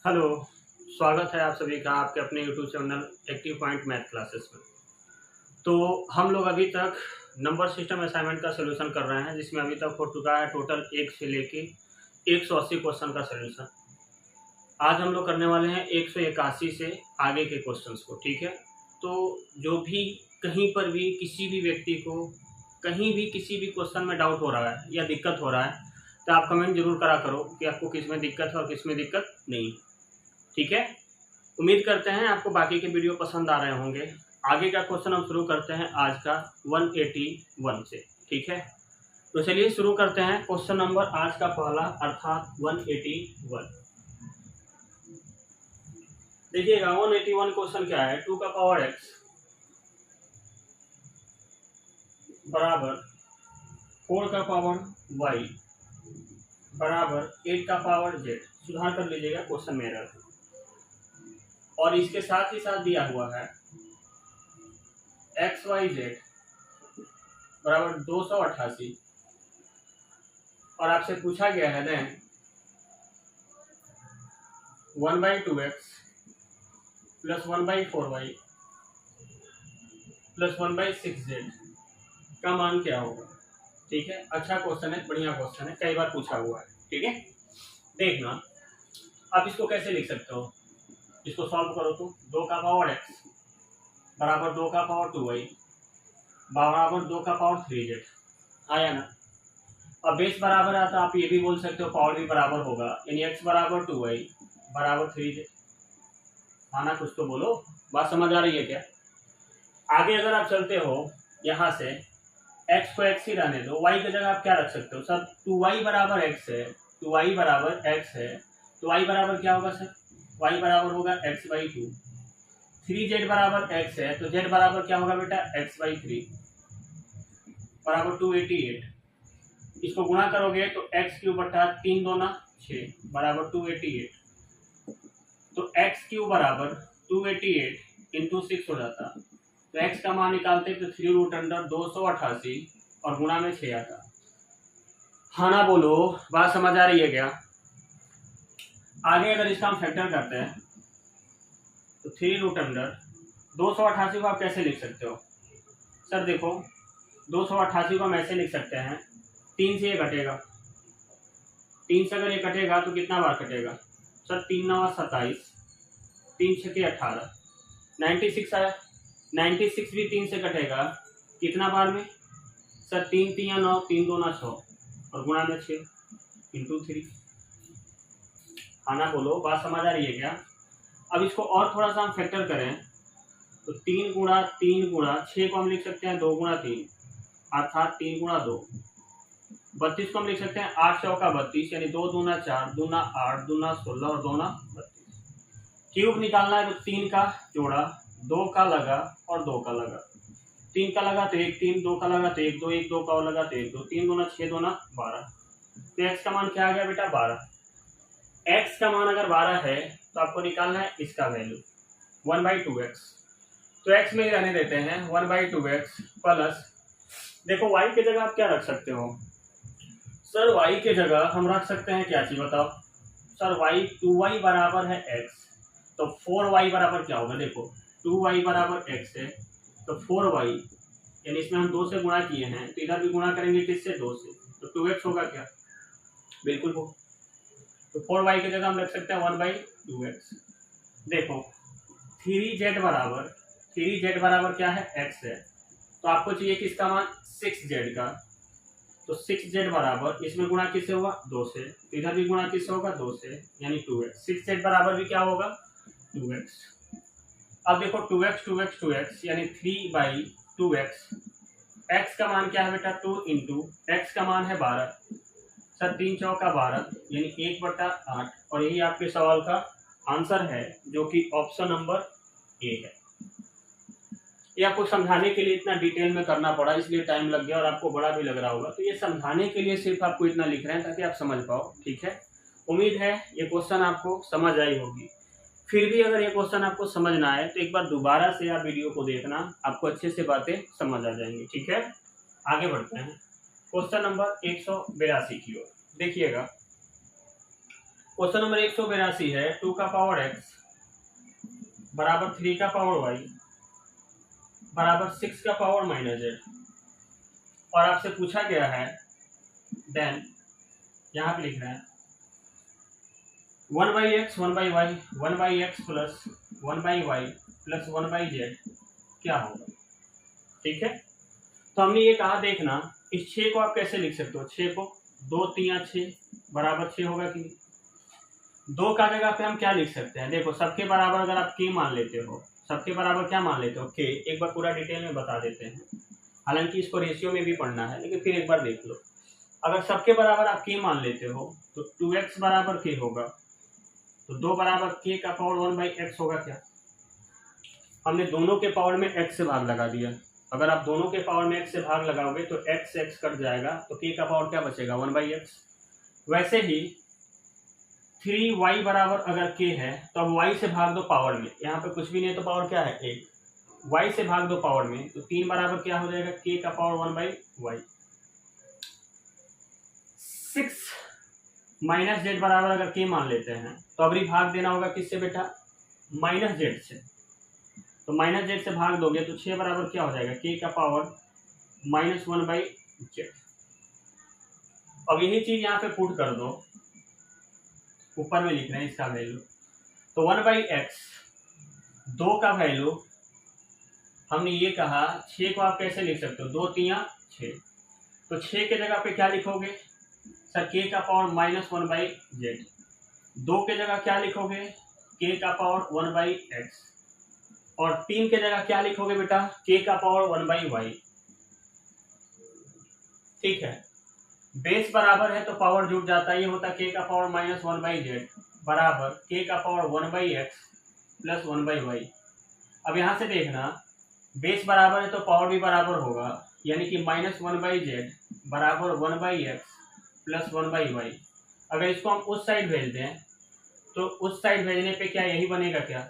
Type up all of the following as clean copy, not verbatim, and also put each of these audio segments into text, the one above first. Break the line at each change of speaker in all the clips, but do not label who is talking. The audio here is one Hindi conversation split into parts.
हेलो। स्वागत है आप सभी का आपके अपने YouTube channel active point math classes में। तो हम लोग अभी तक नंबर सिस्टम असाइनमेंट का सलूशन कर रहे हैं, जिसमें अभी तक हो चुका है टोटल 1 से लेके 180 क्वेश्चन का सलूशन। आज हम लोग करने वाले हैं 181 से आगे के क्वेश्चंस को। ठीक है, तो जो भी कहीं पर भी किसी भी व्यक्ति को कहीं भी किसी भी क्वेश्चन में डाउट हो रहा है या दिक्कत हो रहा है, तो आप कमेंट जरूर करा करो कि आपको किस में दिक्कत है और किस में दिक्कत नहीं। ठीक है, उम्मीद करते हैं आपको बाकी के वीडियो पसंद आ रहे होंगे। आगे का क्वेश्चन हम शुरू करते हैं आज का 181 से। ठीक है, तो चलिए शुरू करते हैं। क्वेश्चन नंबर आज का पहला अर्थात 181। देखिएगा 181 क्वेश्चन क्या है। 2 का पावर x बराबर 4 का पावर y बराबर 8 का पावर z। सुधार कर लीजिएगा क्वेश्चन में एरर। और इसके साथ ही साथ दिया हुआ है एक्स वाई जेड बराबर 288 और आपसे पूछा गया है then 1/2x plus 1/4y plus 1/6z का मान क्या होगा। ठीक है, अच्छा क्वेश्चन है, बढ़िया क्वेश्चन है, कई बार पूछा हुआ है। ठीक है, देखना आप इसको कैसे लिख सकते हो। इसको सॉल्व करो तो 2 का पावर x बराबर 2 का पावर 2y बराबर 2 का पावर 3z आया ना। अब बेस बराबर आता, आप ये भी बोल सकते हो पावर भी बराबर होगा, यानी x बराबर 2y बराबर 3z। आना कुछ तो बोलो, बात समझ आ रही है क्या। आगे अगर आप चलते हो यहाँ से x को x ही रहने दो, y की जगह आप क्या रख सकते हो सर। 2y बराबर x है, 2y बराबर x है, तो y बराबर क्या होगा सर, y बराबर होगा x/2। 3z बराबर x है, तो z बराबर क्या होगा बेटा x/3 बराबर 288। इसको गुणा करोगे तो x³ बटा 3 दूना 6 बराबर 288। तो x³ बराबर 288 इंटू 6 हो जाता। तो x का मान निकालते तो 3√288 और गुणा में 6 आता। हाँ ना बोलो, बात समझ आ रही है क्या। आगे अगर इसका हम फैक्टर करते हैं तो 3√288 को आप कैसे लिख सकते हो सर। देखो 288 को हम ऐसे लिख सकते हैं, 3 से ये कटेगा, 3 से अगर ये कटेगा तो कितना बार कटेगा सर, 3 9 27, 3 6 18, 96 आया। 96 भी 3 से कटेगा कितना बार में सर, 3 3 9, 3 2 6 और गुणा में 6 इंटू 3। आना बोलो, बात समझ आ रही है क्या। अब इसको और थोड़ा सा हम फैक्टर करें तो 3 गुणा 3 गुणा 6 को हम लिख सकते हैं 2 गुणा 3 अर्थात 3 गुणा 2। 32 को हम लिख सकते हैं 8 चौका 32 यानी 2 दूना 4 दूना 8 दूना 16 और 2 ना 32। क्यूब निकालना है तो 3 का जोड़ा, 2 का लगा और 2 का लगा। 3 का लगा तो 1 3, 2 का लगा तो 1 2, 1 2 का और लगा तो 1 2, 3 दूना 6 दूना 12। तो x का मान क्या आ गया बेटा 12। x का मान अगर 12 है तो आपको निकालना है इसका वैल्यू 1/2x। तो x में ही रहने देते हैं 1/2x प्लस, देखो y की जगह आप क्या रख सकते हो सर। y की जगह हम रख सकते हैं क्या चीज बताओ सर। y 2y बराबर है x, तो 4y बराबर क्या होगा। देखो 2y बराबर x है तो 4y यानी इसमें हम 2 से गुणा किए हैं तो इधर भी गुणा करेंगे किससे, 2 से, तो 2x होगा क्या, बिल्कुल हो। तो 4y की जगह हम रख सकते हैं 1/2x। देखो 3z बराबर क्या है, x है, तो आपको चाहिए किसका मान 6z का। तो 6z बराबर इसमें गुणा किससे होगा 2 से, तो इधर भी गुणा किससे होगा 2 से यानी 2x। 6z बराबर भी क्या होगा 2x। अब देखो 2x 2x 2x यानी 3/2x। x का मान क्या है बेटा 2 इंटू x का मान है 12 सर, 3 चौका 12 यानी 1/8 और यही आपके सवाल का आंसर है जो कि ऑप्शन नंबर ए है। ये आपको समझाने के लिए इतना डिटेल में करना पड़ा, इसलिए टाइम लग गया और आपको बड़ा भी लग रहा होगा। तो ये समझाने के लिए सिर्फ आपको इतना लिख रहे हैं ताकि आप समझ पाओ। ठीक है, उम्मीद है ये क्वेश्चन आपको समझ आई होगी। फिर भी अगर ये क्वेश्चन आपको समझ ना आए तो एक बार दोबारा से आप वीडियो को देखना, आपको अच्छे से बातें समझ आ जाएंगी। ठीक है, आगे बढ़ते हैं क्वेश्चन नंबर 182 की ओर। देखिएगा क्वेश्चन नंबर 182 है 2 का पावर x बराबर 3 का पावर y बराबर 6 का पावर माइनस z, और आपसे पूछा गया है देन यहाँ पे लिख रहे हैं 1/x 1/y 1/x plus 1/y plus 1/z क्या होगा। ठीक है, तो हमने ये कहा देखना इस 6 को आप कैसे लिख सकते हो, 6 को 2 3 6 बराबर 6 होगा कि 2 का जगह पे हम क्या लिख सकते हैं, देखो सबके बराबर अगर आप k मान लेते हो, सबके बराबर क्या मान लेते हो k, एक बार पूरा डिटेल में बता देते हैं, हालांकि इसको रेशियो में भी पढ़ना है लेकिन फिर एक बार देख लो। अगर सबके बराबर आप k मान लेते हो तो 2x बराबर k होगा, तो 2 बराबर k का पावर 1/x होगा क्या, हमने दोनों के पावर में x से भाग लगा दिया। अगर आप दोनों के पावर में x से भाग लगाओगे तो x कट जाएगा, तो k का पावर क्या बचेगा 1/x। वैसे ही 3y बराबर अगर k है तो अब y से भाग दो पावर में, यहाँ पे कुछ भी नहीं तो पावर क्या है 1, y से भाग दो पावर में, तो 3 बराबर क्या हो जाएगा k का पावर 1/y। 6 माइनस जेड बराबर अगर k मान लेते हैं तो अब भाग देना होगा किससे बेटा, माइनस जेड से, तो माइनस जेड से भाग दोगे तो 6 बराबर क्या हो जाएगा k का पावर -1/z। अब यही चीज यहाँ पे पुट कर दो, ऊपर में लिख रहे हैं इसका वैल्यू, तो 1/x 2 का वैल्यू हमने ये कहा 6 को आप कैसे लिख सकते हो, 2 3 6, तो 6 के जगह पे क्या लिखोगे सर k का पावर -1/z, 2 के जगह क्या लिखोगे k का पावर 1/x, और 3 के जगह क्या लिखोगे बेटा k का पावर 1/y। ठीक है, बेस बराबर है तो पावर जुड़ जाता है, ये होता है k का पावर -1/z बराबर k का पावर 1/x प्लस 1/y। अब यहाँ से देखना बेस बराबर है तो पावर भी बराबर होगा, यानी कि -1/z बराबर 1/x प्लस 1/y। अगर इसको हम उस साइड भेज दें तो उस साइड भेजने पे क्या यही बनेगा क्या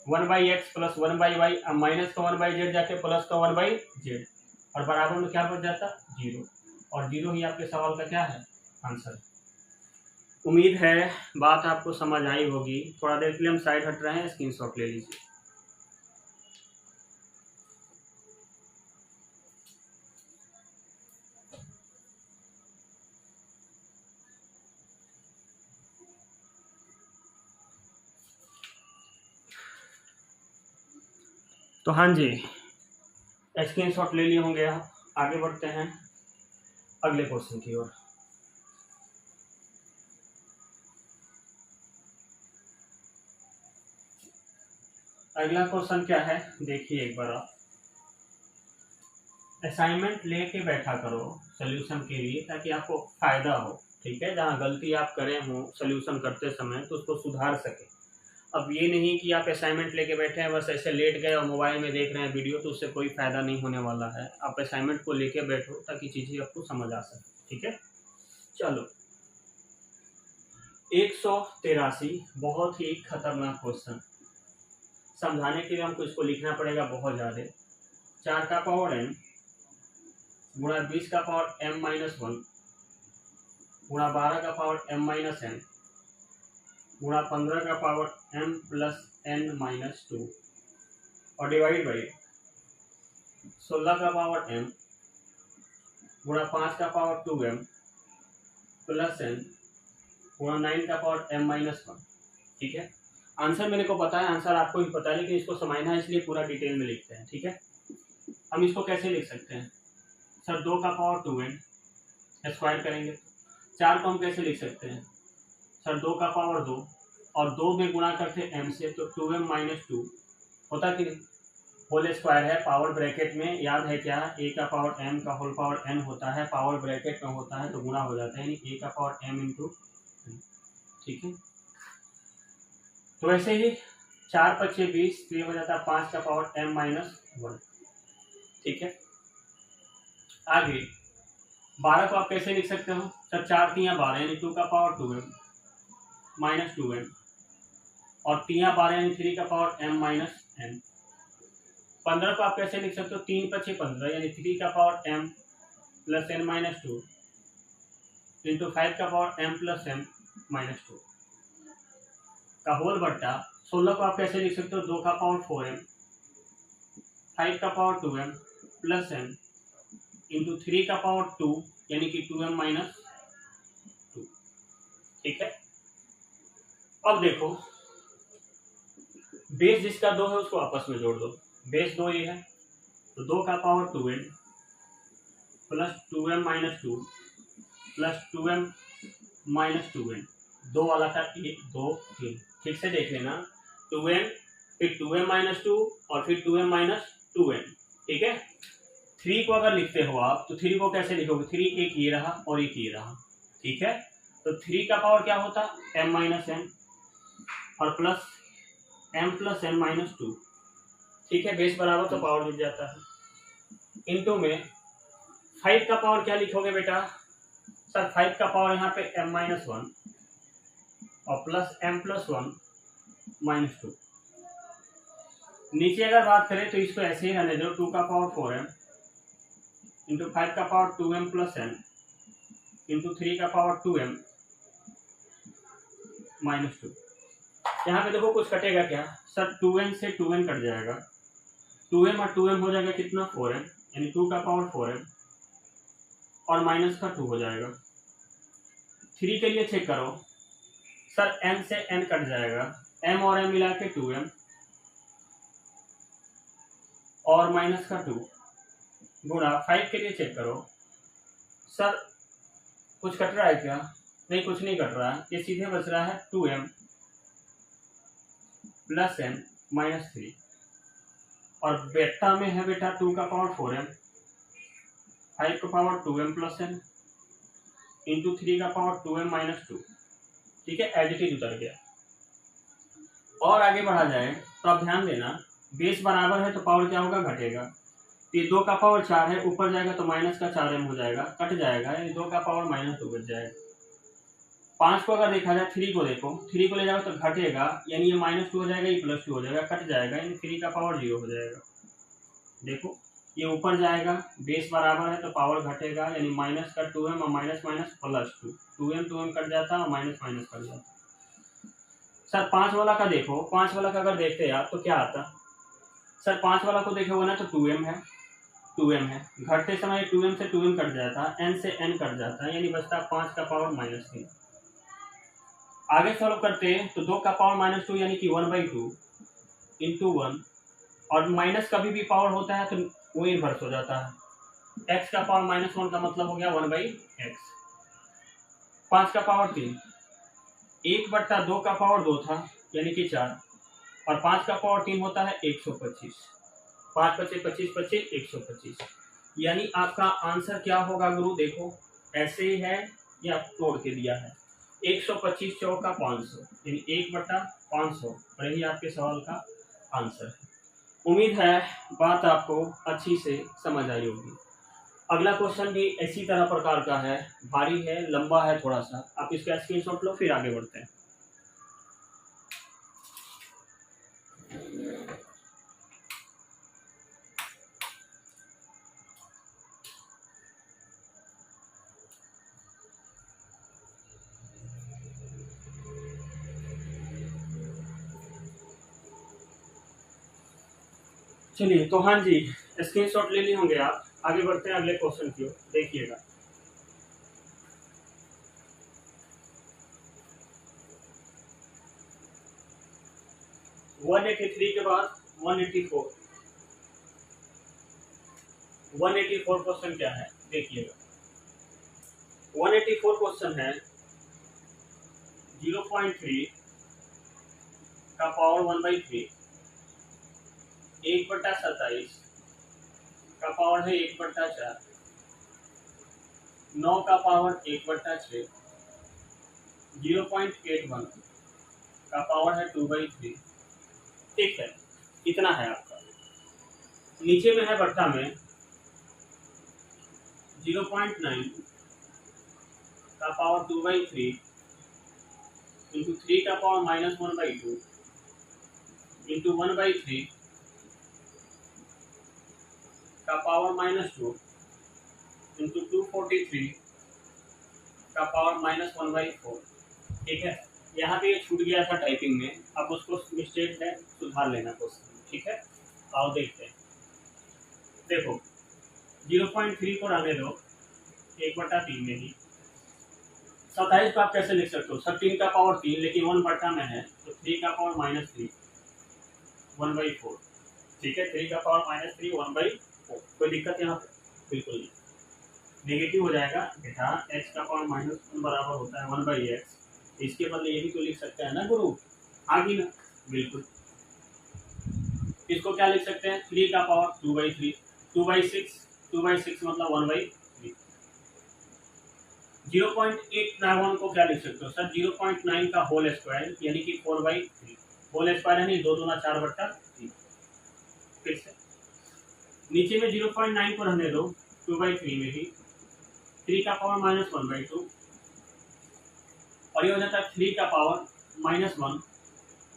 1/x प्लस 1/y, अब माइनस का 1/z जाके प्लस का 1/z, और बराबर में क्या बच जाता 0, और 0 ही आपके सवाल का क्या है आंसर। उम्मीद है बात आपको समझ आई होगी। थोड़ा देर के लिए हम साइड हट रहे हैं, स्क्रीनशॉट ले लीजिए। तो हाँ जी, स्क्रीनशॉट ले लिए होंगे आप। आगे बढ़ते हैं अगले क्वेश्चन की ओर। अगला क्वेश्चन क्या है देखिए एक बार आप, असाइनमेंट लेके बैठा करो सोल्यूशन के लिए ताकि आपको फायदा हो। ठीक है, जहाँ गलती आप करें हो सोल्यूशन करते समय तो उसको सुधार सके। अब ये नहीं कि आप असाइनमेंट लेके बैठे हैं बस ऐसे लेट गए और मोबाइल में देख रहे हैं वीडियो, तो उससे कोई फायदा नहीं होने वाला है। आप असाइनमेंट को लेके बैठो ताकि चीजें आपको समझ आ सके। ठीक है, चलो 183 बहुत ही खतरनाक क्वेश्चन, समझाने के लिए हमको इसको लिखना पड़ेगा बहुत ज्यादा। 4 का पावर n गुणा 20 का पावर m-1 गुणा 12 का पावर m-n गुणा 15 का पावर m प्लस n-2 और डिवाइड बाई 16 का पावर m गुणा 5 का पावर 2m प्लस n गुणा 9 का पावर m-1। ठीक है, आंसर मेरे को पता है, आंसर आपको भी पता है, लेकिन इसको समझना है इसलिए पूरा डिटेल में लिखते हैं। ठीक है, हम इसको कैसे लिख सकते हैं सर, 2 का पावर 2n स्क्वायर करेंगे। 4 को हम कैसे लिख सकते हैं सर, 2 का पावर 2 और 2 में गुणा करते m से तो 2m-2 होता कि नहीं, होल स्क्वायर है, पावर ब्रैकेट में याद है क्या, a का पावर m का होल पावर n होता है, पावर ब्रैकेट में होता है तो गुणा हो जाता है, यानी a का पावर m इंटू। ठीक है, तो ऐसे ही 4 × 5 = 20, तो ये हो जाता है 5 का पावर m-1। ठीक है, आगे 12 को आप कैसे लिख सकते हो सर, 4 3 12 यानी 2 का पावर 2m -2n और 3 12 यानी 3 का पावर m-n। 15 को आप कैसे लिख सकते हो, 3 × 5 = 15 यानी 3 का power m plus n-2 into 5 का पावर m प्लस n-2। का होल बट्टा 16 को आप कैसे लिख सकते हो, 2 का पावर 4m, 5 का power 2m plus m into 3 का पावर 2 यानी कि 2m माइनस 2। ठीक है, अब देखो बेस जिसका 2 है उसको आपस में जोड़ दो। बेस 2 ये है तो 2 का power 2m plus 2m minus 2 plus 2m minus 2n, 2 वाला था 1 2 3। ठीक से देख लेना, 2n फिर 2m माइनस 2 और फिर 2m माइनस 2n। ठीक है, 3 को अगर लिखते हो आप तो 3 को कैसे लिखोगे, 3 एक ये रहा और एक ये रहा। ठीक है, तो 3 का पावर क्या होता m माइनस n और plus m plus n minus 2। ठीक है, बेस बराबर तो पावर जुड़ जाता है। इनटू में 5 का पावर क्या लिखोगे बेटा, सर 5 का पावर यहाँ पे m माइनस 1 और प्लस m प्लस 1 माइनस 2। नीचे अगर बात करें तो इसको ऐसे ही रहने दो, 2 का पावर 4m इंटू 5 का power 2m plus n into 3 का पावर 2m माइनस 2। यहाँ पे देखो कुछ कटेगा क्या, सर 2n से 2n कट जाएगा, 2m और 2m हो जाएगा कितना 4m, यानी 2 का पावर 4m और माइनस का 2 हो जाएगा। 3 के लिए चेक करो, सर n से n कट जाएगा, m और m मिला के 2m और माइनस का 2 गुणा 5 के लिए चेक करो, सर कुछ कट रहा है क्या, नहीं कुछ नहीं कट रहा है, ये सीधे बच रहा है 2m प्लस m माइनस 3 और बेटा में है बेटा 2 का पावर 4m, 5 का power 2m plus n into 3 का पावर 2m माइनस 2। ठीक है, एज इट इज उतर गया। और आगे बढ़ा जाए तो आप ध्यान देना, बेस बराबर है तो पावर क्या होगा, घटेगा। ये 2 का पावर 4 है, ऊपर जाएगा तो माइनस का 4m हो जाएगा, कट जाएगा, यानी 2 का पावर माइनस 2 बच जाएगा। 5 को अगर देखा जाए, 3 को देखो, 3 को ले जाओ तो घटेगा, यानी ये माइनस 2 हो जाएगा, ये प्लस 2 हो जाएगा, कट जाएगा, यानी 3 का पावर 0 हो जाएगा। देखो ये ऊपर जाएगा, बेस बराबर है तो पावर घटेगा, यानी माइनस का 2m और minus minus plus 2, 2m cut जाता है और माइनस माइनस कट जाता है। सर 5 वाला का देखो, 5 वाला का अगर देखते हैं आप तो क्या आता, सर 5 वाला को देखोगे ना तो 2m है, 2m है, घटते समय 2m से 2m कट जाता है, n से n कट जाता है, यानी बचता है 5 का पावर माइनस 3। आगे सॉल्व करते हैं तो 2 का पावर माइनस 2 यानी कि 1/2 इंटू 1, और माइनस कभी भी पावर होता है तो वो इन्वर्स हो जाता है, x का पावर माइनस 1 का मतलब हो गया 1/x। 5 का पावर 3, 1/2 का पावर 2 था यानी कि 4, और 5 का पावर 3 होता है 125, 5 25 25 25 125, यानी आपका आंसर क्या होगा गुरु, देखो ऐसे ही है या तोड़ के दिया है, 125 चौका 500 यानी 1/500, और यही आपके सवाल का आंसर है। उम्मीद है बात आपको अच्छी से समझ आई होगी। अगला क्वेश्चन भी इसी तरह प्रकार का है, भारी है, लंबा है थोड़ा सा, आप इसका स्क्रीनशॉट लो फिर आगे बढ़ते हैं। चलिए तो हाँ जी, स्क्रीनशॉट ले लिए होंगे आप, आगे बढ़ते हैं अगले क्वेश्चन की ओर, देखिएगा। वन 183 के बाद 184, 184 क्वेश्चन क्या है देखिएगा। 184 क्वेश्चन है 0.3 का पावर 1/3, 1/27 का पावर है 1/4, 9 का पावर 1/6, 0.81 का पावर है 2/3। ठीक है, इतना है आपका। नीचे में है बट्टा में 0.9 का पावर 2/3 इंटू 3 का पावर माइनस 1/2 इंटू 1/3 का पावर माइनस 2 इंटू 243 का पावर माइनस 1/4। ठीक है, यहाँ पे ये छूट गया था टाइपिंग में, अब उसको मिस्टेक है सुधार लेना क्वेश्चन, ठीक है। आओ देखते हैं। देखो 0.3 को रहने दो 1/3 में ही। 27 को आप कैसे लिख सकते हो सर? 3 का पावर 3 लेकिन 1 बटा में है तो 3 का पावर -3 1/4, ठीक है। 3 का पावर -3 1/4, कोई दिक्कत यहाँ पे? बिल्कुल नहीं, नेगेटिव हो जाएगा बेटा। x का पावर -1 बराबर होता है 1/x, इसके बदले ये भी तो लिख सकते हैं ना गुरु, आगे ना। बिल्कुल, इसको क्या लिख सकते हैं? 3 का पावर 2/3, 2/6 मतलब 1/3। 0.891 को क्या लिख सकते हो सर? 0.9 का होल स्क्वायर यानी कि 4/3, होल स्क्वायर है नहीं, 2 दूना 4/3। फिर से नीचे में 0.9 को रहने दो 2/3 में ही, 3 का पावर -1/2 और ये हो जाता है 3 का पावर -1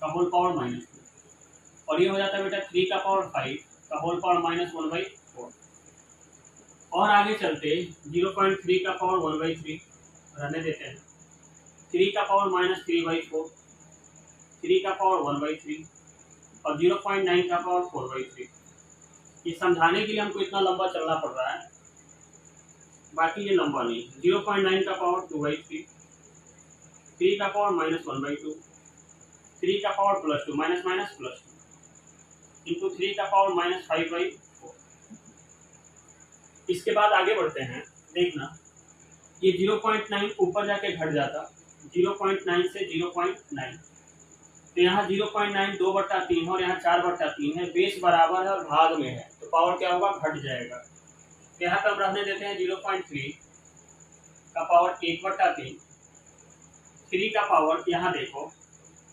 का होल पावर -2 और ये हो जाता है बेटा 3 का पावर 5 का होल पावर -1/4। और आगे चलते 0.3 का पावर 1/3 रहने देते हैं, 3 का पावर -3/4, 3 का पावर 1/3 और 0.9 का पावर 4/3। ये समझाने के लिए हमको इतना लंबा चलना पड़ रहा है, बाकी ये लंबा नहीं। 0.9 का पावर 2/3, 3 का पावर -1/2, 3 का पावर +2 +2 इंटू 3 का पावर -5/4। इसके बाद आगे बढ़ते हैं, देखना ये 0.9 ऊपर जाके घट जाता 0.9 से 0.9, तो यहाँ 0.9 2/3 और यहाँ 4/3 है, बेस बराबर है और भाग में है तो पावर क्या होगा? घट जाएगा। तो यहाँ पे हम रहने देते हैं 0.3 का पावर 1/3, 3 का पावर यहाँ देखो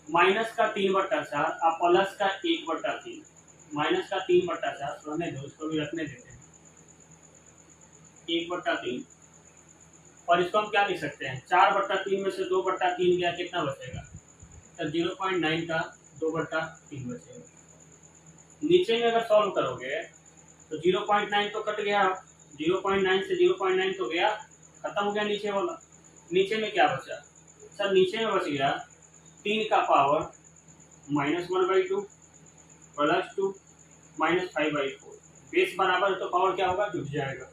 माइनस का 3/4 और प्लस का 1/3, माइनस का 3/4 रहने दो, इसको भी रखने देते हैं 1/3 और इसको हम क्या लिख सकते हैं? 4/3 में से 2/3 गया, कितना बचेगा? तो 0.9 का 2/3 बचेगा। नीचे में अगर सॉल्व करोगे तो 0.9 तो कट गया, 0.9 से 0.9 तो गया, खत्म हो गया नीचे वाला। नीचे में क्या बचा सर? नीचे में बच गया 3 का पावर -1/2 +2 -5/4, बेस बराबर है तो पावर क्या होगा? जुट जाएगा।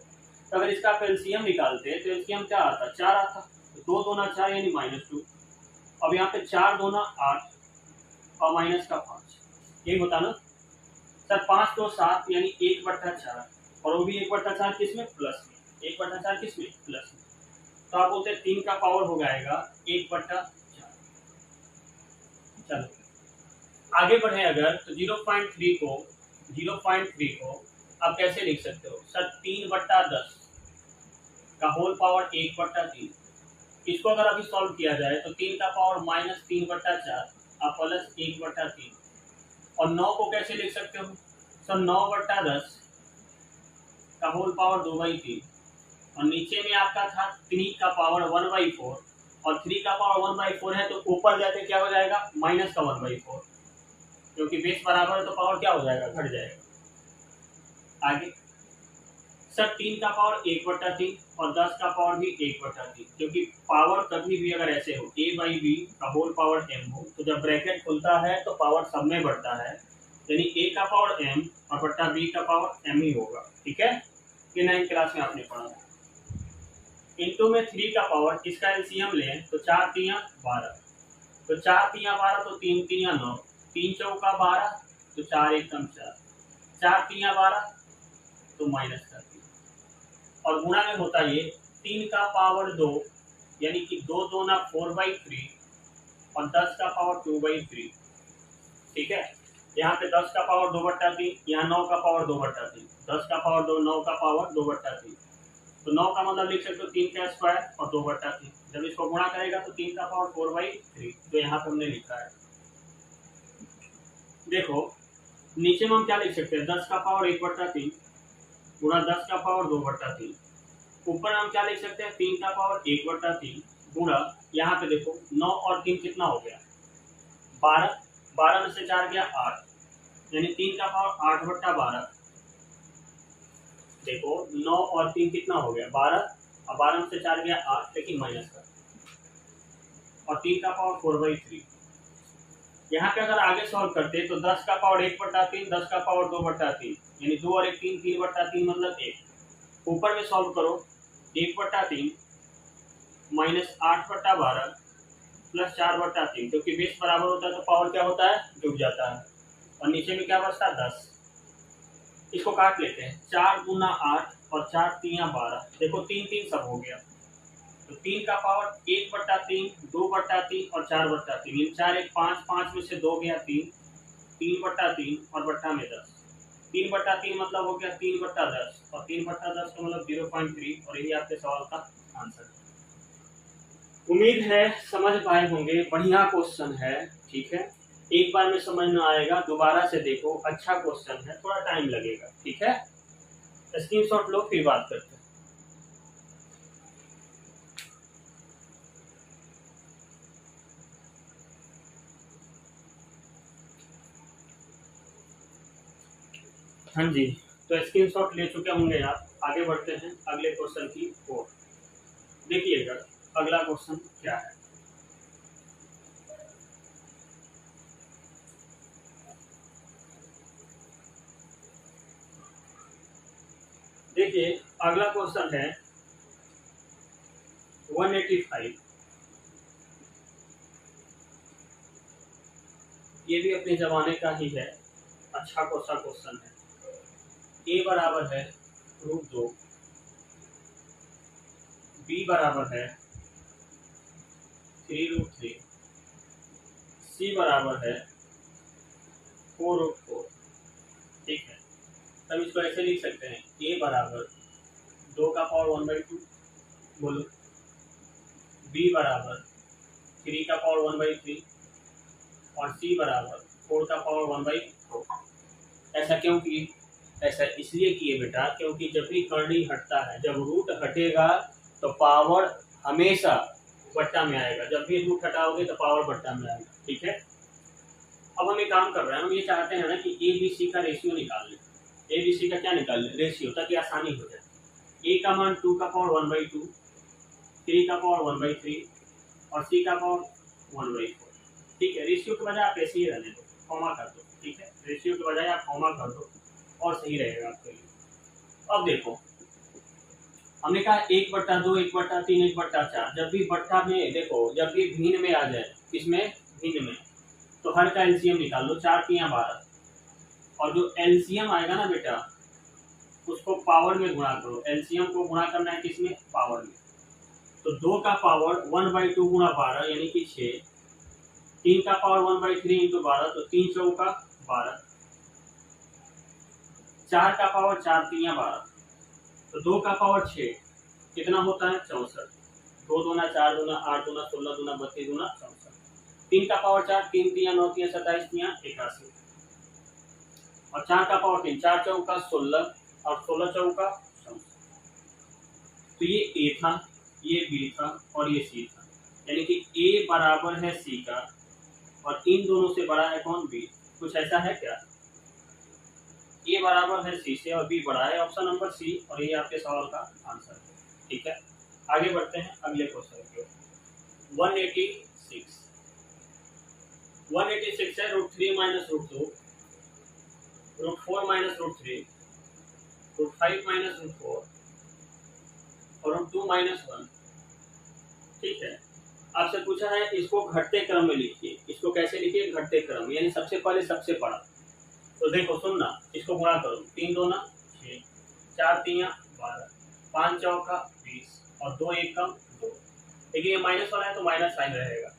तो अगर इसका एलसीएम निकालते तो एलसीएम क्या आता? 4 आता, तो 2 दूना 4 यानी -2। अब यहाँ पे 4 दूना 8 और माइनस का 5, यही होता ना सर। 5 2 7 यानी 1/4 और वो भी 1/4 किसमें? प्लस में, 1/4 किसमें? प्लस में। तो आप बोलते 3 का पावर हो जाएगा 1/4। चलो आगे बढ़े अगर तो 0.3 को आप कैसे लिख सकते हो सर? 3/10 का होल पावर 1/3। इसको अगर अभी सॉल्व किया जाए तो 3 का पावर -3/4 और प्लस 1/3 और 9 को कैसे लिख सकते हो सर? 9/10 का होल पावर 2/3 और नीचे में आपका था 3 का पावर 1/4 और 3 का पावर 1/4 है तो ऊपर जाके क्या हो जाएगा? माइनस का 1/4, क्योंकि बेस बराबर है तो पावर क्या हो जाएगा? घट जाएगा। आगे सर 3 का पावर 1/3 और 10 का पावर भी 1/3, क्योंकि पावर कभी भी अगर ऐसे हो a/b का होल पावर m हो तो जब ब्रैकेट खुलता है तो पावर सब में बढ़ता है, यानी a का पावर m और बट्टा b का पावर m ही होगा, ठीक है। ये 9th क्लास में आपने पढ़ा है। इंटू में 3 का पावर, इसका एलसीएम लें तो 4 3 12, तो 4 3 12 तो 3 3 9, 3 चौका 12 तो 4 1 4, 4 3 12 तो माइनस का 3 और गुणा में होता ये 3 का पावर 2 यानी कि 2 दूना 4/3 और 10 का पावर 2/3, ठीक है। यहाँ पे 10 का पावर 2/3, यहाँ 9 का पावर 2/3, 10 का पावर 2 9 का पावर 2/3, तो 9 का मतलब लिख सकते हो 3 का स्क्वायर और 2/3। जब इसको गुणा करेगा तो 3 का पावर 4/3, जो यहाँ पे हमने लिखा है। देखो नीचे में हम क्या लिख सकते हैं? 10 का पावर 1/3 गुणा 10 का पावर 2/3, ऊपर हम क्या लिख सकते हैं? 3 का पावर 1/3 गुणा, यहाँ पे देखो 9 और 3 कितना हो गया? 12, 12 में से 4 गया 8, यानी 3 का पावर 8/12। देखो 9 और 3 कितना हो गया? 12 और 12 में से 4 गया 8, लेकिन माइनस का। और 3 का पावर 4/3। यहाँ पे अगर आगे सॉल्व करते तो 10 का पावर 1/3, 10 का पावर 2/3, यानी 2 और 1 3, 3/3 मतलब 1। ऊपर में सॉल्व करो, 1/3 माइनस 8/12 प्लस 4/3, क्योंकि बेस बराबर होता है तो पावर क्या होता है, डूब जाता है। और नीचे में क्या बचता है, 10। इसको काट लेते हैं, 4 दूना 8 और 4 तिया 12। देखो 3 3 सब हो गया, तो 3 का पावर 1/3, 2/3 और 4/3, इन 4 1 5, 5 में से 2 गया 3, 3/3 और बट्टा में 10। 3/3 मतलब हो गया 3/10, और 3/10 का मतलब 0.3, और यही आपके सवाल का आंसर है। उम्मीद है समझ पाए होंगे, बढ़िया क्वेश्चन है, ठीक है। एक बार में समझ में आएगा, दोबारा से देखो, अच्छा क्वेश्चन है, थोड़ा टाइम लगेगा, ठीक है। स्क्रीनशॉट लो, फिर बात करते हैं। हाँ जी, तो स्क्रीनशॉट ले चुके होंगे आप। आगे बढ़ते हैं अगले क्वेश्चन की ओर। देखिएगा अगला क्वेश्चन क्या है। देखिए अगला क्वेश्चन है 185। ये भी अपने जमाने का ही है, अच्छा क्वेश्चन है। a बराबर है √2, b बराबर है 3√3, c बराबर है 4√4। ठीक है, तब इसको ऐसे लिख सकते हैं, a बराबर 2 का पावर 1/2, बोलो, b बराबर 3 का पावर 1/3 और c बराबर 4 का पावर 1/4। ऐसा क्यों किए? ऐसा इसलिए किए बेटा, क्योंकि जब भी कर्णी हटता है, जब रूट हटेगा तो पावर हमेशा बट्टा में आएगा, जब भी रूट हटाओगे तो पावर बट्टा में आएगा, ठीक है। अब हम एक काम कर रहे हैं, हम ये चाहते हैं ना कि ए बी सी का रेशियो निकाल लें। ए बी सी का क्या निकाल लें, रेशियो, ताकि आसानी हो जाए। ए का मान 2 का पावर 1/2, 3 का पावर 1/3 और सी का पावर 1/4। ठीक है, रेशियो के बजाय आप ऐसे ही रहने दो, कॉमा कर दो, ठीक है, रेशियो के बजाय आप कॉमा कर दो और सही रहेगा आपके लिए। अब देखो, हमने कहा 1/2, 1/3, 1/4। जब भी बट्टा में, देखो जब भी भिन्न में आ जाए, किसमें, भिन्न में, तो हर का एलसीएम निकाल लो, 4 तिया 12, और जो एलसीएम आएगा ना बेटा, उसको पावर में गुणा करो। एलसीएम को गुणा करना है किसमें, पावर में। तो 2 का पावर 1/2 गुणा 12 यानी कि 6, 3 का पावर 1/3 इंटू 12, तो 3 चौका 12, 4 का पावर 4 तिया 12, तो 2 का पावर 6 कितना होता है, 64। 2 दूना 4 दूना 8 दूना 16 दूना 32 दूना 64। 3 का पावर 4, 3 तिया 9 तिया 27 तिया 81, और 4 का पावर 3, 4 चौका 16 और 16 चौका 64। तो ये ए था, ये बी था और ये सी था, यानी कि ए बराबर है सी का, और इन दोनों से बड़ा है कौन, बी। कुछ ऐसा है क्या, ए बराबर है सी से और बी बड़ा है, ऑप्शन नंबर सी, और ये आपके सवाल का आंसर है, ठीक है। आगे बढ़ते हैं अगले क्वेश्चन की ओर। 186 है √3 माइनस √2, √4 माइनस √3, √5 माइनस √4 और √2 माइनस 1। ठीक है, आपसे पूछा है इसको घटते क्रम में लिखिए। इसको कैसे लिखिए, घटते क्रम, यानी सबसे पहले सबसे बड़ा। तो देखो सुनना, इसको गुणा करो, 3 दूना 6, 4 तिया 12, 5 चौका 20 और 2 एकम 2। देखिए ये माइनस वाला है तो माइनस साइन रहेगा,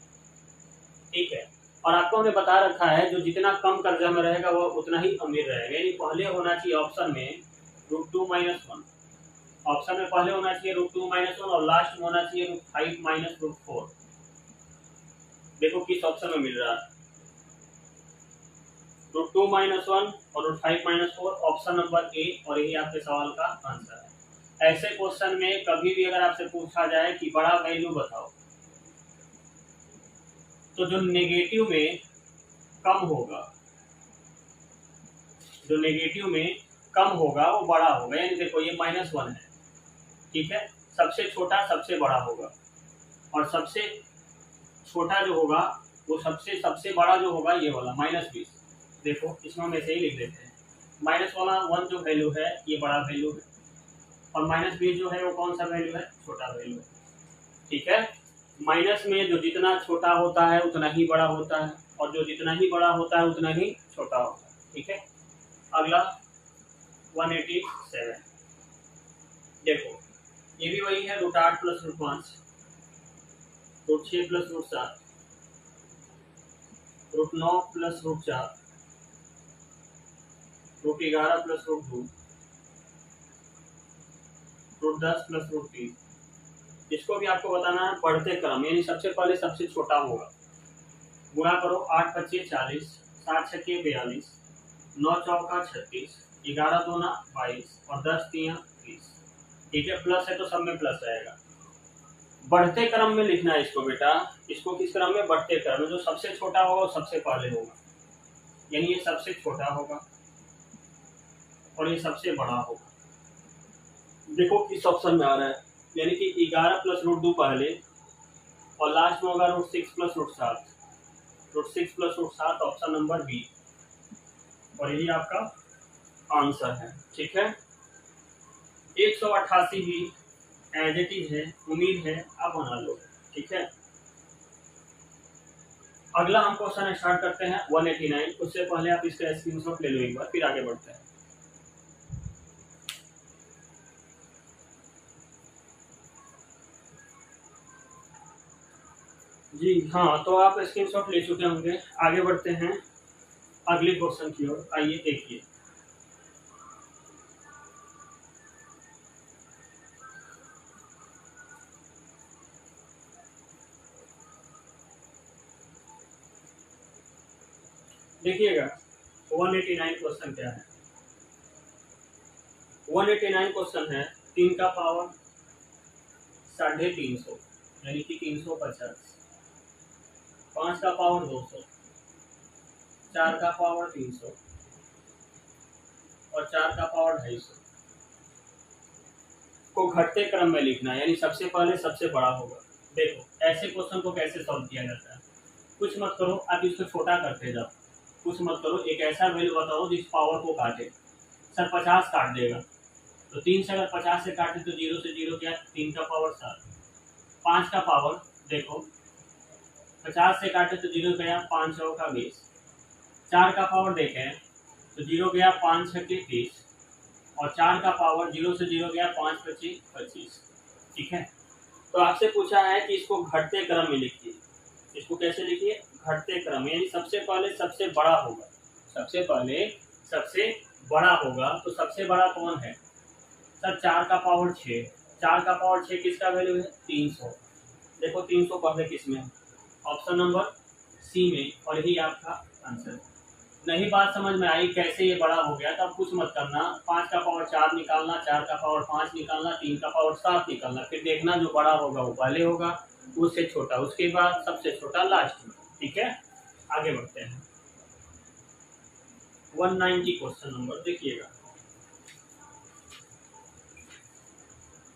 ठीक है। और आपको हमने बता रखा है जो जितना कम कर्जा में रहेगा वो उतना ही अमीर रहेगा, यानी पहले होना चाहिए ऑप्शन में √2 माइनस 1, ऑप्शन में पहले होना चाहिए √2 माइनस 1 और लास्ट में होना चाहिए √5 माइनस √4। देखो किस ऑप्शन में मिल रहा है, √2 माइनस 1 और √5 माइनस 4, ऑप्शन नंबर ए, और यही आपके सवाल का आंसर है। ऐसे क्वेश्चन में कभी भी अगर आपसे पूछा जाए कि बड़ा वैल्यू बताओ, तो जो नेगेटिव में कम होगा, जो नेगेटिव में कम होगा वो बड़ा होगा। यानी देखो ये -1 है, ठीक है, सबसे छोटा सबसे बड़ा होगा और सबसे छोटा जो होगा वो सबसे सबसे बड़ा जो होगा ये वाला -20। देखो इसमें हम ऐसे ही लिख देते हैं, माइनस वाला 1 जो वैल्यू है ये बड़ा वैल्यू है, और -20 जो है वो कौन सा वैल्यू है, छोटा वैल्यू है। ठीक है, माइनस में जो जितना छोटा होता है उतना ही बड़ा होता है, और जो जितना ही बड़ा होता है उतना ही छोटा होता है। ठीक है, अगला 187। देखो ये भी वही है, √8 + √5, √6 + √7, √9 + √4, √11 + √2, √10 + √3। इसको भी आपको बताना है बढ़ते क्रम, यानी सबसे पहले सबसे छोटा होगा। गुणा करो, 8 × 25 = 40, 7 × 6 = 42, 9 × 4 = 36, 11 × 2 = 22 और 10 × 3 = 30। ठीक है, प्लस है तो सब में प्लस रहेगा। बढ़ते क्रम में लिखना है इसको बेटा, इसको किस क्रम में, बढ़ते क्रम में। जो सबसे छोटा होगा वो सबसे पहले होगा, यानी ये सबसे छोटा होगा और ये सबसे बड़ा होगा। देखो किस ऑप्शन में आ रहा है, यानी कि 11 + √2 पहले और लास्ट में होगा √6 + √7, √6 + √7 ऑप्शन नंबर बी, और यही आपका आंसर है। ठीक है, 188 भी एज इट इज है, उम्मीद है आप बना लो। ठीक है, अगला हम क्वेश्चन स्टार्ट करते हैं 189। उससे पहले आप इसका स्क्रीनशॉट ले लो एक बार, फिर आगे बढ़ते हैं। जी हाँ, तो आप स्क्रीनशॉट ले चुके होंगे। आगे बढ़ते हैं अगले क्वेश्चन की ओर। आइए देखिए, देखिएगा 189 क्वेश्चन क्या है। 189 क्वेश्चन है 3 का पावर 350, यानी कि 350, 5 का पावर 200, 4 का पावर 300 और 4 का पावर 250 को घटते क्रम में लिखना है, यानी सबसे पहले सबसे बड़ा होगा। देखो ऐसे क्वेश्चन को कैसे सॉल्व किया जाता है, कुछ मत करो, आप इसको छोटा करते जाओ। कुछ मत करो, एक ऐसा वैल्यू बताओ जिस पावर को काटे। सर 50 काट देगा, तो 3 से अगर 50 से काटे तो 0 से 0 क्या, 3 का पावर 7। 5 का पावर देखो, 50 से काटे तो 0 गया, 5 × 4 = 20। 4 का पावर देखें तो 0 गया, 5 × 6 = 30 और 4 का पावर 0 से 0 गया, 5 × 25 = 25। ठीक है, तो आपसे पूछा है कि इसको घटते क्रम में लिखिए। इसको कैसे लिखिए, घटते क्रम, यानी सबसे पहले सबसे बड़ा होगा। सबसे पहले सबसे बड़ा होगा, तो सबसे बड़ा कौन है सर, 4 का पावर 6। 4 का पावर 6 किसका वैल्यू है, 300। देखो 300 पहले किस में, ऑप्शन नंबर सी में, और यही आपका आंसर। नहीं बात समझ में आई कैसे ये बड़ा हो गया, तो अब कुछ मत करना। 5 का पावर 4 निकालना, 4 का पावर 5 निकालना, 3 का पावर 7 निकालना, फिर देखना जो बड़ा होगा वो पहले होगा, उससे छोटा उसके बाद, सबसे छोटा लास्ट में। ठीक है, आगे बढ़ते हैं 190 क्वेश्चन नंबर देखिएगा।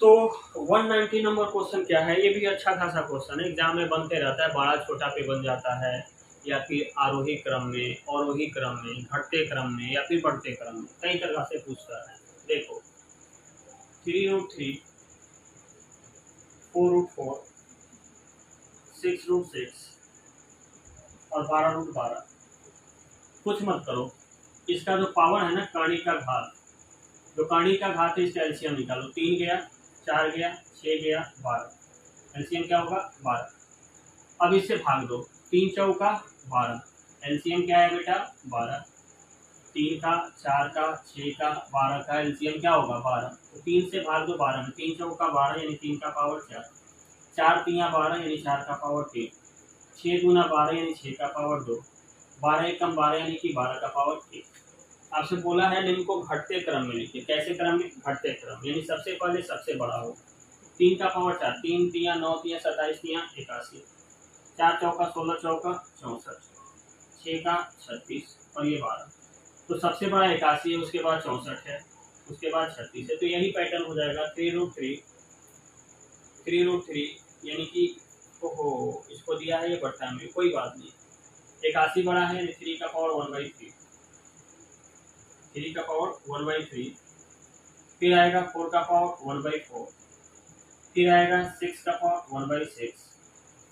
तो 190 नंबर क्वेश्चन क्या है, ये भी अच्छा खासा क्वेश्चन है, एग्जाम में बनते रहता है, बड़ा छोटा पे बन जाता है, या फिर आरोही क्रम में, अवरोही क्रम में, घटते क्रम में, या फिर बढ़ते क्रम में, कई तरह से पूछता है। देखो 3√3, 4√4, 6√6 और 12√12। कुछ मत करो, इसका जो पावर है ना, काणी का घात, जो काणी का घात है इसका एलसीएम निकालो। 3 गया, 4 गया, 6 गया, 12, एलसीएम क्या होगा 12। अब इससे भाग दो, 3 × 4 = 12, एलसीएम क्या है बेटा 12। 3 का, 4 का, 6 का, 12 का एलसीएम क्या होगा 12, तो 3 से भाग दो 12 में, 3 × 4 = 12 यानी 3 का पावर 4, 4 × 3 = 12 यानी 4 का पावर 3, 6 × 2 = 12 यानी 6 का पावर 2, 12 × 1 = 12 यानी कि 12 का पावर 1। आपसे बोला है इनको घटते क्रम में लिखिए। कैसे क्रम में, घटते क्रम, यानी सबसे पहले सबसे बड़ा हो। 3 का पावर 4, 3 × 3 = 9, 3 × 27, 3 × 81, 4 × 4 = 16, 4 × 64, 6 का 36 और ये 12। तो सबसे बड़ा 81 है, उसके बाद 64 है, उसके बाद 36 है, तो यही पैटर्न हो जाएगा 3√3 यानी कि ओहो, इसको दिया है ये बढ़ता है, कोई बात नहीं। 81 बड़ा है, 3 का पावर 1/3, 3 का पावर 1/3, फिर आएगा 4 का पावर 1/4, फिर आएगा 6 का पावर 1/6,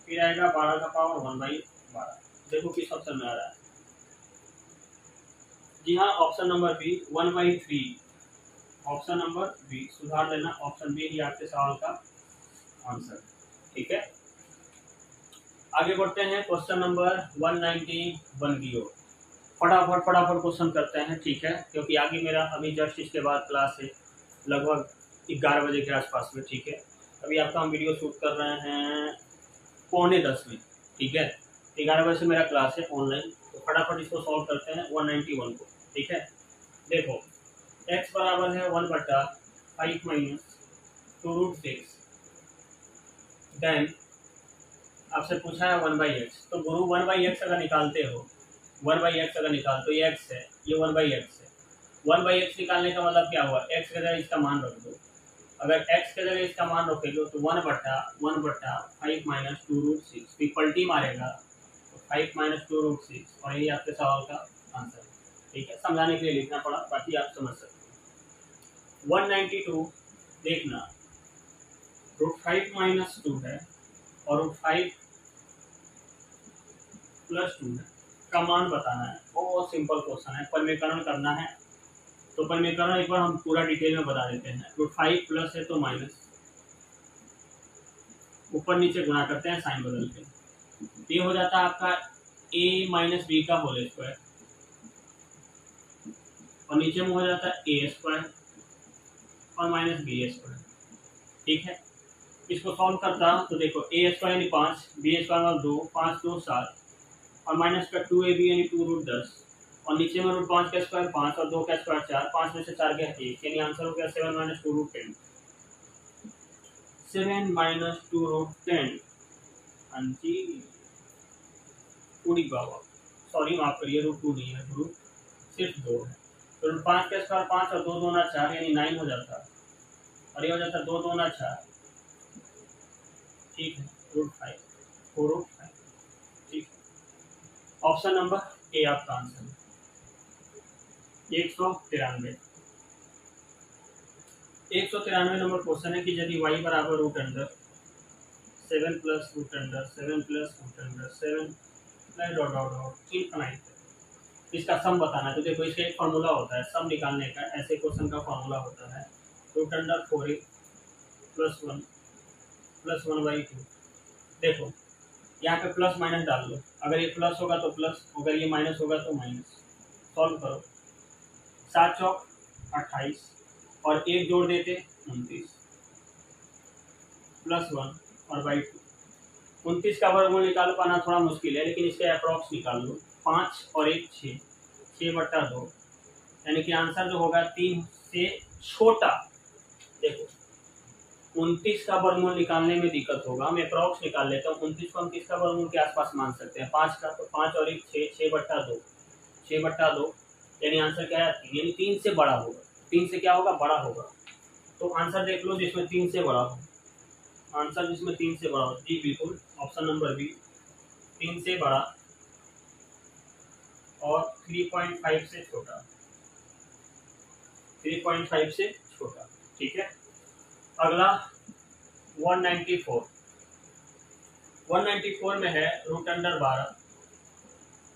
फिर आएगा 12 का पावर 1/12। देखो किस ऑप्शन में आ रहा है। जी हाँ, option number B 1/3, option number B, सुधार लेना, ऑप्शन बी ही आपके सवाल का आंसर। ठीक है, आगे बढ़ते हैं क्वेश्चन नंबर 191 की ओर। फटाफट फटाफट क्वेश्चन करते हैं, ठीक है, क्योंकि आगे मेरा अभी जस्ट इसके बाद क्लास है लगभग 11 बजे के आसपास में। ठीक है, अभी आपका हम वीडियो शूट कर रहे हैं 9:45 में। ठीक है, 11 बजे से मेरा क्लास है ऑनलाइन, तो फटाफट इसको सॉल्व करते हैं 191 को। ठीक है, देखो x बराबर है 1/5 माइनस 2√6, देन आपसे पूछा है 1/x, तो गुरु 1/x अगर निकालते हो, 1/x अगर निकाल तो ये x है, ये 1/x है। 1/x निकालने का मतलब क्या हुआ, x की जगह इसका मान रख दो। अगर x की जगह इसका मान रखेगा तो 1/5 माइनस 2√6, फिर पलटी मारेगा तो 5 माइनस 2√6, और यही आपके सवाल का आंसर है। ठीक है, समझाने के लिए लिखना पड़ा, बाकी आप समझ सकते हो। 192 देखना, √5 माइनस 2 है और √5 प्लस 2 है, का मान बताना है। बहुत सिंपल क्वेश्चन है, परिमीकरण करना है। तो परिमीकरण एक बार हम पूरा डिटेल में बता देते हैं। √5 प्लस है तो माइनस, ऊपर नीचे गुणा करते हैं साइन बदल के, ये हो जाता है आपका a माइनस बी का होल स्क्वायर, और नीचे में हो जाता है a स्क्वायर और माइनस बी स्क्वायर। ठीक है, इसको सॉल्व करता तो देखो a स्क्वायर यानी 5, बी स्क्वायर मतलब 2, 5 2 7, और माइनस का 2ab यानी 2√10, और नीचे में √5 का स्क्वायर 5 और 2 का स्क्वायर 4, 5 में से 4 गया 1, यानी आंसर हो गया 7 माइनस 2√10, 7 माइनस 2√10। हाँ जी, पूरी बाबा, सॉरी माफ करिए, √2 नहीं है, √, सिर्फ 2 है। तो √5 का स्क्वायर 5 और 2 2 4 यानी 9 हो जाता है, और ये हो जाता है 2 2 4। ठीक है, √5 4√5। ठीक है, ऑप्शन नंबर ए आपका आंसर है। 193 नंबर क्वेश्चन है कि यदि y बराबर √7 plus √7 plus √7 dot dot dot infinite, इसका सम बताना है। तो देखो इसका एक फार्मूला होता है सम निकालने का, ऐसे क्वेश्चन का फार्मूला होता है √4a प्लस 1 प्लस 1/2। देखो यहाँ पे प्लस माइनस डाल लो, अगर ये प्लस होगा तो प्लस, अगर ये माइनस होगा तो माइनस। सॉल्व करो, 7 चौक 28 और 1 जोड़ देते 29 प्लस 1 और बाई 2। 29 का वर्गमूल निकाल पाना थोड़ा मुश्किल है, लेकिन इसके अप्रॉक्स निकाल लो। 5 और 1 6, 6/2, यानी कि आंसर जो होगा 3 से छोटा। देखो 29 का वर्गमूल निकालने में दिक्कत होगा, हम अप्रॉक्स निकाल लेते हैं। 29 को हम किसका वर्गमूल के आसपास मान सकते हैं, 5 का, तो 5 और 1 6, 6/2, 6/2, यानी आंसर क्या है 3, यानी 3 से बड़ा होगा। 3 से क्या होगा, बड़ा होगा। तो आंसर देख लो जिसमें 3 से बड़ा हो, आंसर जिसमें 3 से बड़ा हो। जी बिल्कुल, ऑप्शन नंबर बी 3 से बड़ा और 3.5 से छोटा, 3.5 से छोटा। ठीक है, अगला 194 में है √12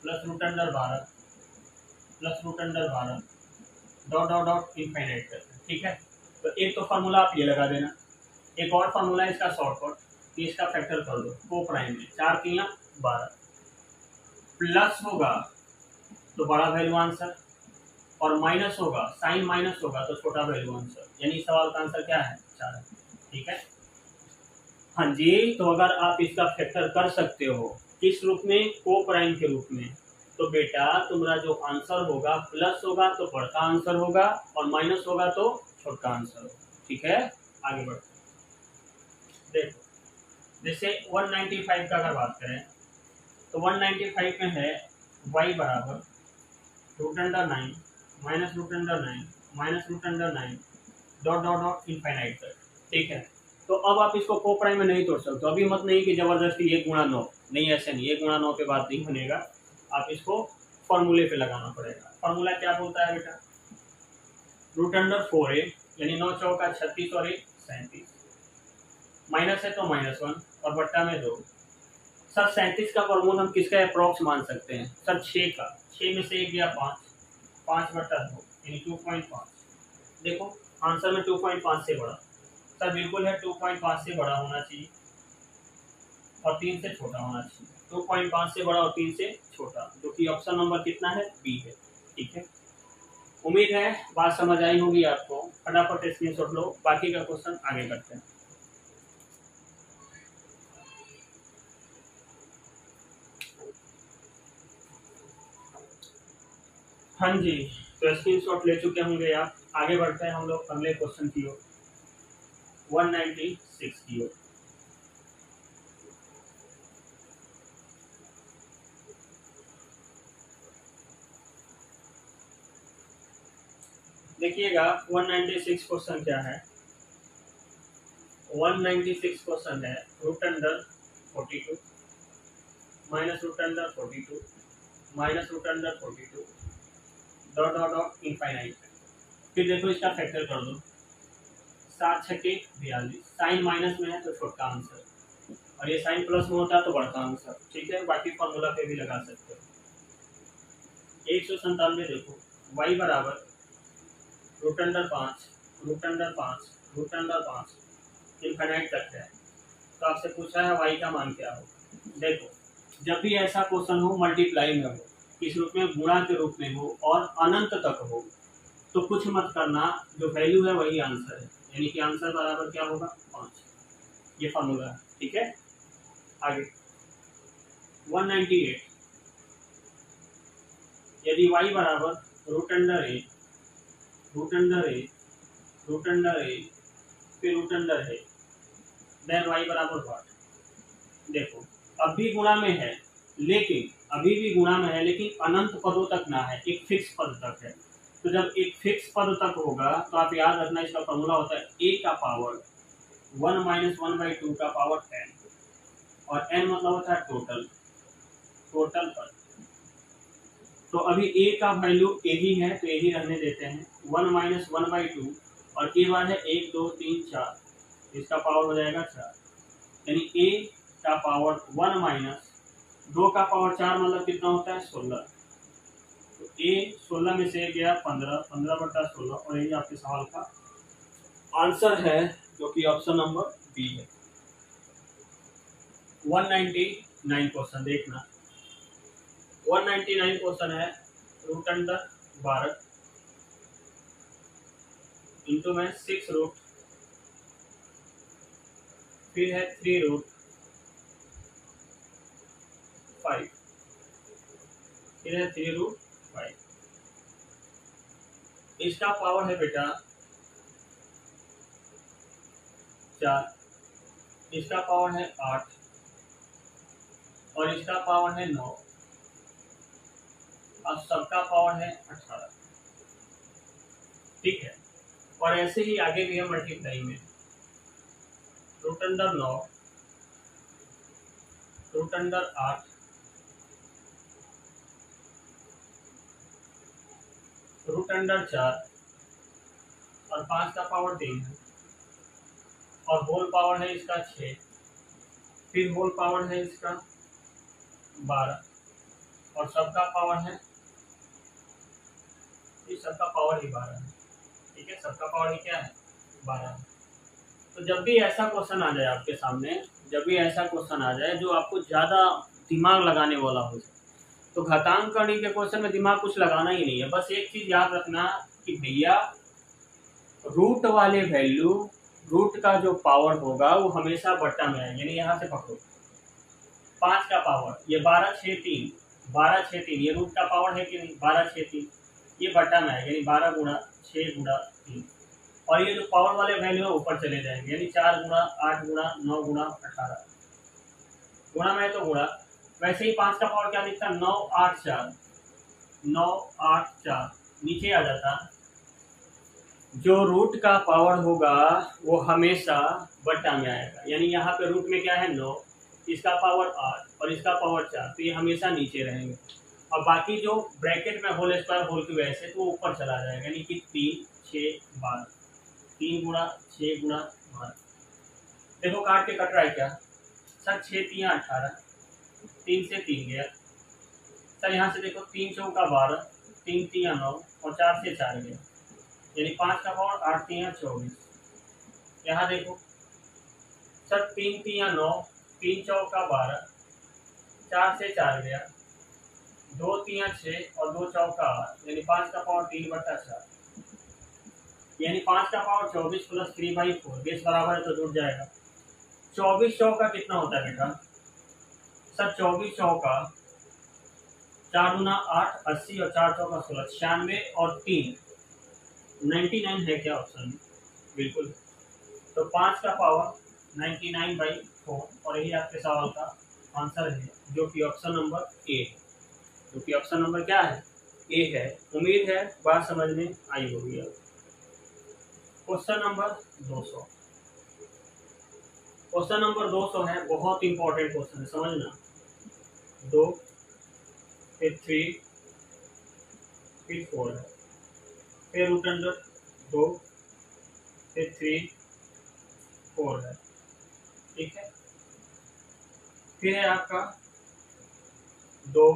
plus √12 plus √12 dot dot dot infinite करते हैं। ठीक है, तो एक तो फार्मूला आप ये लगा देना, एक और फार्मूला है इसका शॉर्टकट, कि इसका फैक्टर कर दो को प्राइम में, 4 3 12, प्लस होगा तो बड़ा वैल्यू आंसर, और माइनस होगा, साइन माइनस होगा तो छोटा वैल्यू आंसर, यानी सवाल का आंसर क्या है 4 है। ठीक है, हाँ जी, तो अगर आप इसका फैक्टर कर सकते हो किस रूप में, को प्राइम के रूप में, तो बेटा तुम्हारा जो आंसर होगा प्लस होगा तो बड़ा आंसर होगा, और माइनस होगा तो छोटा आंसर होगा। ठीक है, आगे बढ़ते देखो, जैसे 195 का अगर बात करें तो 195 में है y बराबर √9 minus √9 minus √9 dot dot dot infinite तक। ठीक है, तो अब आप इसको को प्राइम में नहीं तोड़ सकते। अभी मत नहीं कि जबरदस्ती 1 गुणा 9, नहीं ऐसे नहीं, 1 गुणा 9 पे बात नहीं बनेगा, आप इसको फॉर्मूले पे लगाना पड़ेगा। फॉर्मूला क्या बोलता है बेटा, √4a यानी 9 चौका 36 और 1 37, माइनस है तो -1 और बट्टा में 2। सर 37 का वर्गमूल हम किसका अप्रोक्स मान सकते हैं, सर 6 का, 6 में से 1 गया 5, 5/2 यानी 2.5। देखो आंसर में 2.5 से बड़ा, सर बिल्कुल है 2.5 से बड़ा होना चाहिए और 3 से छोटा होना चाहिए। 2.5 से बड़ा और 3 से छोटा, जो कि ऑप्शन नंबर कितना है, बी है। ठीक है, उम्मीद है बात समझ आई होगी आपको। फटाफट स्क्रीनशॉट लो, बाकी का क्वेश्चन आगे करते हैं। हाँ जी, तो स्क्रीनशॉट ले चुके होंगे आप। आगे बढ़ते हैं हम लोग अगले क्वेश्चन की ओर, 196 की ओर। देखिएगा 196 क्वेश्चन क्या है। 196 क्वेश्चन है √42 -√42 -√42 डॉट डॉट डॉट इनफाइनाइट। फिर देखो इसका फैक्टर कर दो, 7 छक्के 42, साइन माइनस में है तो छोटा आंसर, और ये साइन प्लस में होता है तो बढ़ता आंसर। ठीक है, बाकी फॉर्मूला पे भी लगा सकते हो। 197 देखो, y बराबर √5 √5 √5 इनफाइनाइट तक है। तो आपसे पूछा है y का मान क्या हो। देखो जब भी ऐसा क्वेश्चन हो मल्टीप्लाई में हो, किस रूप में, गुणा के रूप में हो और अनंत तक हो, तो कुछ मत करना, जो वैल्यू है वही आंसर है, यानी कि आंसर बराबर क्या होगा, 5। ये फॉर्मूला है। ठीक है, आगे 198, यदि y बराबर √a फिर √a, देन y बराबर व्हाट। देखो अब भी गुणा में है, लेकिन अभी भी गुणा में है, लेकिन अनंत पदों तक ना है, एक फिक्स पद तक है। तो जब एक फिक्स पद तक होगा तो आप याद रखना, इसका फॉर्मूला होता है a का पावर 1 - 1/2 का पावर n, और n मतलब होता है टोटल पद। तो अभी a का वैल्यू a ही है तो a ही रहने देते हैं, 1 - 1/2, और a बार है 1 2 3 4, इसका पावर हो जाएगा 4, यानी a का पावर 1 - 2 का पावर 4 मतलब कितना होता है, 16। तो a 16 में से गया 15, 15/16, और यही आपके सवाल का आंसर है, जो कि ऑप्शन नंबर बी है। 199 क्वेश्चन देखना, 199 क्वेश्चन है √12 इंटू में 6 रूट, फिर है 3 √5, फिर है 3 √5। इसका पावर है बेटा 4, इसका पावर है 8, और इसका पावर है 9, और सबका पावर है 18। ठीक है, और ऐसे ही आगे भी है मल्टीप्लाई में, √9 √8 √4 और 5 का पावर 3 है, और होल पावर है इसका 6, फिर होल पावर है इसका 12, और सबका पावर है, इस सबका पावर ही 12 है। ठीक है, सबका पावर ही क्या है, 12 है। तो जब भी ऐसा क्वेश्चन आ जाए आपके सामने, जब भी ऐसा क्वेश्चन आ जाए जो आपको ज़्यादा दिमाग लगाने वाला हो जाए, तो घातांक करने के क्वेश्चन में दिमाग कुछ लगाना ही नहीं है। बस एक चीज़ याद रखना कि भैया रूट वाले वैल्यू, रूट का जो पावर होगा वो हमेशा बट्टा में है, यानी यहाँ से पकड़ो 5 का पावर, ये 12 6 3, 12 6 3, ये रूट का पावर है कि नहीं, 12 6 3, ये बट्टा में है, यानी 12 गुणा 6 गुणा 3, और ये जो पावर वाले वैल्यू है ऊपर चले जाएंगे, यानी 4 गुणा 8 गुणा 9 गुणा 18, गुणा में है तो गुणा। वैसे ही 5 का पावर क्या लिखता, 9 8 4, 9 8 4, नीचे आ जाता जो रूट का पावर होगा वो हमेशा बट्टा में आएगा, यानी यहाँ पे रूट में क्या है 9, इसका पावर 8 और इसका पावर 4, तो ये हमेशा नीचे रहेंगे। और बाकी जो ब्रैकेट में होल स्क्वायर होल की वजह से तो वो ऊपर चला जाएगा, यानी कि 3 6 12, 3 गुणा 6 गुणा 12। देखो काट के कट रहा है क्या सर, 6 3 18, 3 से 3 गया सर, यहाँ से देखो 3 चौका 12, 3 3 9 और 4 से 4 गया, यानी 5 का पावर 8 3 24। यहाँ देखो सर 3 3 9, 3 चौका 12, 4 से 4 गया, 2 3 6 और 2 चौका 8, यानी 5 का पावर 3/4, यानी 5 का पावर 24 प्लस 3/4, बेस बराबर है तो जुड़ जाएगा। 24 चौका कितना होता है बेटा सर, 24 चौका 4 गुना 8 80 और 4 चौका 16, 96 और 3 99 है क्या ऑप्शन में? बिल्कुल। तो 5 का पावर 99/4 और यही आपके सवाल का आंसर है, जो कि ऑप्शन नंबर ए है, जो कि ऑप्शन नंबर क्या है ए है। उम्मीद है बात समझ में आई होगी। क्वेश्चन नंबर 200, क्वेश्चन नंबर 200 है, बहुत इंपॉर्टेंट क्वेश्चन है, समझना। 2 फिर 3 फिर 4 है, फिर रूट अंडर 2 फिर 3 4 है, ठीक है। फिर है आपका 2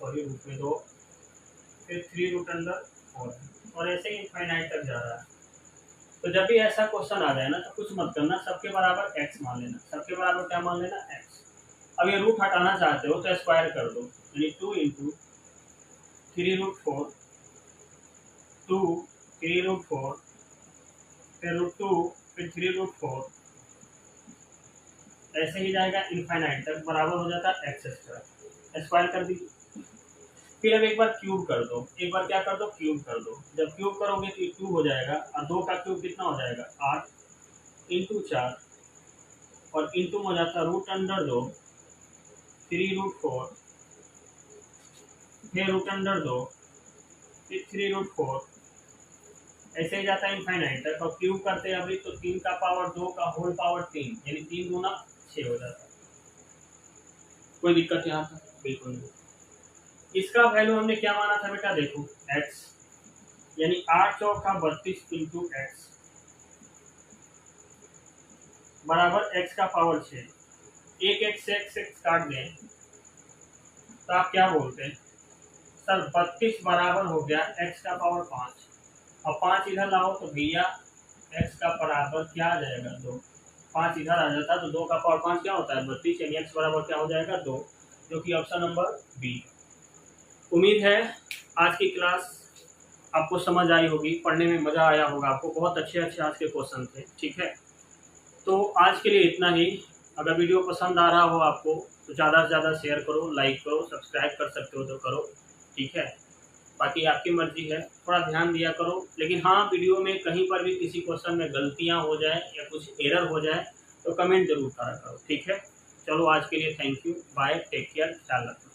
रूट में 2 फिर 3 रूट अंडर 4 है, और ऐसे ही इनफाइनाइट तक जा रहा है। तो जब भी ऐसा क्वेश्चन आ जाए ना तो कुछ मत करना, सबके बराबर x मान लेना, सबके बराबर क्या मान लेना x। अब ये रूट हटाना चाहते हो तो स्क्वायर कर दो, यानी 2 × 3 रूट 4, 2 3 रूट 4 फिर रूट 2 फिर 3 रूट 4, ऐसे ही जाएगा इनफाइनाइट तक, बराबर हो जाता है x²। स्क्वायर कर दीजिए। फिर अब एक बार क्यूब कर दो, एक बार क्या कर दो क्यूब कर दो। जब क्यूब करोगे तो 2 हो जाएगा, और 2 का क्यूब कितना हो जाएगा 8 × 4, और इंटू हो जाता है रूट अंडर 2 3 रूट 4 फिर रूट अंडर 2 फिर 3 रूट 4, ऐसे ही जाता है इनफाइनाइट तक। और क्यूब करते हैं अभी तो 3 का पावर 2 का होल पावर 3, यानी 3 गुना 6 हो जाता है। कोई दिक्कत यहाँ तक? बिल्कुल नहीं। इसका वैल्यू हमने क्या माना था बेटा, देखो x, यानी 8 चौका 32 × x बराबर x का पावर 6। एक x से x काट दें तो आप क्या बोलते हैं सर, 32 बराबर हो गया x का पावर 5, और 5 इधर लाओ तो भैया x का बराबर क्या आ जाएगा 2, 5 इधर आ जाता तो 2 का पावर 5 क्या होता है 32, यानी x बराबर क्या हो जाएगा 2, जो कि ऑप्शन नंबर बी। उम्मीद है आज की क्लास आपको समझ आई होगी, पढ़ने में मज़ा आया होगा आपको, बहुत अच्छे आज के क्वेश्चन थे, ठीक है। तो आज के लिए इतना ही। अगर वीडियो पसंद आ रहा हो आपको तो ज़्यादा से ज़्यादा शेयर करो, लाइक करो, सब्सक्राइब कर सकते हो तो करो, ठीक है। बाकी आपकी मर्जी है, थोड़ा ध्यान दिया करो। लेकिन हाँ, वीडियो में कहीं पर भी किसी क्वेश्चन में गलतियाँ हो जाए या कुछ एरर हो जाए तो कमेंट जरूर करा करो, ठीक है। चलो आज के लिए thank you, bye, take care, ख्याल रखना।